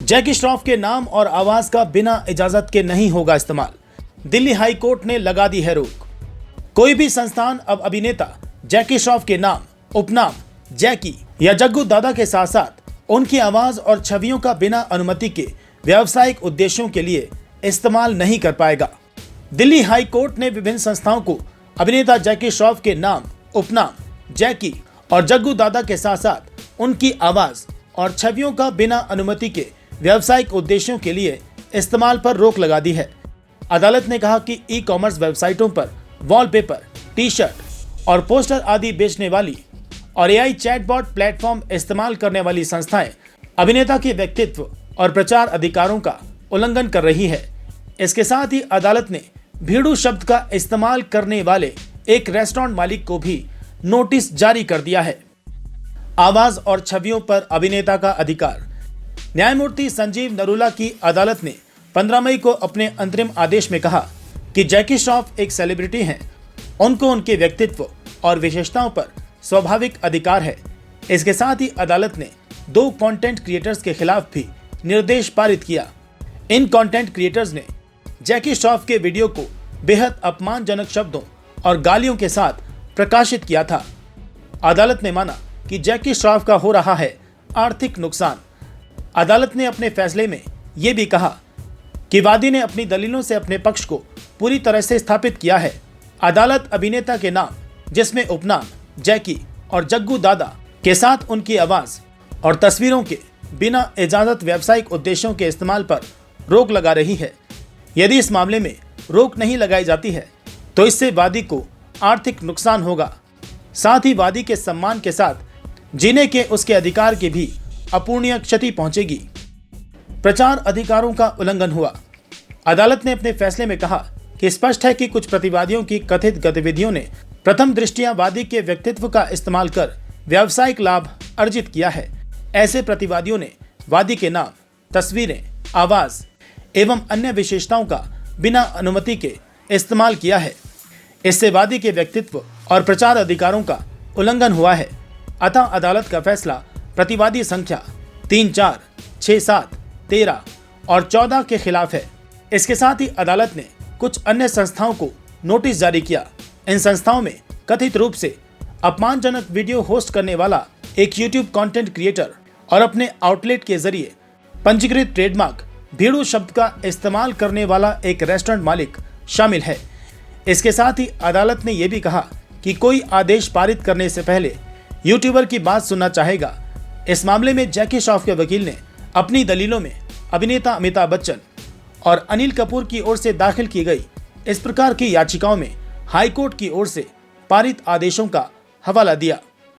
जैकी श्रॉफ के नाम और आवाज का बिना इजाजत के नहीं होगा इस्तेमाल। दिल्ली हाई कोर्ट ने लगा दी है रोक। कोई भी संस्थान अब अभिनेता जैकी श्रॉफ के नाम, उपनाम जैकी या जग्गू दादा के साथ साथ उनकी आवाज और छवियों का बिना अनुमति के व्यावसायिक उद्देश्यों के लिए इस्तेमाल नहीं कर पाएगा। दिल्ली हाई कोर्ट ने विभिन्न संस्थाओं को अभिनेता जैकी श्रॉफ के नाम, उपनाम जैकी और जग्गू दादा के साथ साथ उनकी आवाज और छवियों का बिना अनुमति के व्यावसायिक उद्देश्यों के लिए इस्तेमाल पर रोक लगा दी है। अदालत ने कहा कि ई कॉमर्स वेबसाइटों पर वॉलपेपर, टी शर्ट और पोस्टर आदि बेचने वाली और एआई चैटबॉट प्लेटफॉर्म इस्तेमाल करने वाली संस्थाएं अभिनेता के व्यक्तित्व और प्रचार अधिकारों का उल्लंघन कर रही है। इसके साथ ही अदालत ने भीड़ू शब्द का इस्तेमाल करने वाले एक रेस्टोरेंट मालिक को भी नोटिस जारी कर दिया है। आवाज और छवियों पर अभिनेता का अधिकार। न्यायमूर्ति संजीव नरूला की अदालत ने 15 मई को अपने अंतरिम आदेश में कहा कि जैकी श्रॉफ एक सेलिब्रिटी हैं, उनको उनके व्यक्तित्व और विशेषताओं पर स्वाभाविक अधिकार है। इसके साथ ही अदालत ने 2 कंटेंट क्रिएटर्स के खिलाफ भी निर्देश पारित किया। इन कंटेंट क्रिएटर्स ने जैकी श्रॉफ के वीडियो को बेहद अपमानजनक शब्दों और गालियों के साथ प्रकाशित किया था। अदालत ने माना कि जैकी श्रॉफ का हो रहा है आर्थिक नुकसान। अदालत ने अपने फैसले में यह भी कहा कि वादी ने अपनी दलीलों से अपने पक्ष को पूरी तरह से स्थापित किया है। अदालत अभिनेता के नाम, जिसमें उपनाम जैकी और जग्गू दादा के साथ उनकी आवाज और तस्वीरों के बिना इजाजत व्यावसायिक उद्देश्यों के इस्तेमाल पर रोक लगा रही है। यदि इस मामले में रोक नहीं लगाई जाती है तो इससे वादी को आर्थिक नुकसान होगा, साथ ही वादी के सम्मान के साथ जीने के उसके अधिकार की भी अपूर्णीय क्षति पहुंचेगी। प्रचार अधिकारों का उल्लंघन हुआ। अदालत ने अपने फैसले में कहा कि स्पष्ट है कि कुछ प्रतिवादियों की कथित गतिविधियों ने प्रथम दृष्टया वादी के व्यक्तित्व का इस्तेमाल कर व्यावसायिक लाभ अर्जित किया है। ऐसे प्रतिवादियों ने वादी के नाम, तस्वीरें, आवाज एवं अन्य विशेषताओं का बिना अनुमति के इस्तेमाल किया है। इससे वादी के व्यक्तित्व और प्रचार अधिकारों का उल्लंघन हुआ है। अतः अदालत का फैसला प्रतिवादी संख्या 3, 4, 6, 7, 13 और 14 के खिलाफ है। इसके साथ ही अदालत ने कुछ अन्य संस्थाओं को नोटिस जारी किया। इन संस्थाओं में कथित रूप से अपमानजनक वीडियो होस्ट करने वाला एक यूट्यूब कंटेंट क्रिएटर और अपने आउटलेट के जरिए पंजीकृत ट्रेडमार्क भीड़ू शब्द का इस्तेमाल करने वाला एक रेस्टोरेंट मालिक शामिल है। इसके साथ ही अदालत ने यह भी कहा कि कोई आदेश पारित करने से पहले यूट्यूबर की बात सुनना चाहेगा। इस मामले में जैकी श्रॉफ के वकील ने अपनी दलीलों में अभिनेता अमिताभ बच्चन और अनिल कपूर की ओर से दाखिल की गई इस प्रकार की याचिकाओं में हाईकोर्ट की ओर से पारित आदेशों का हवाला दिया।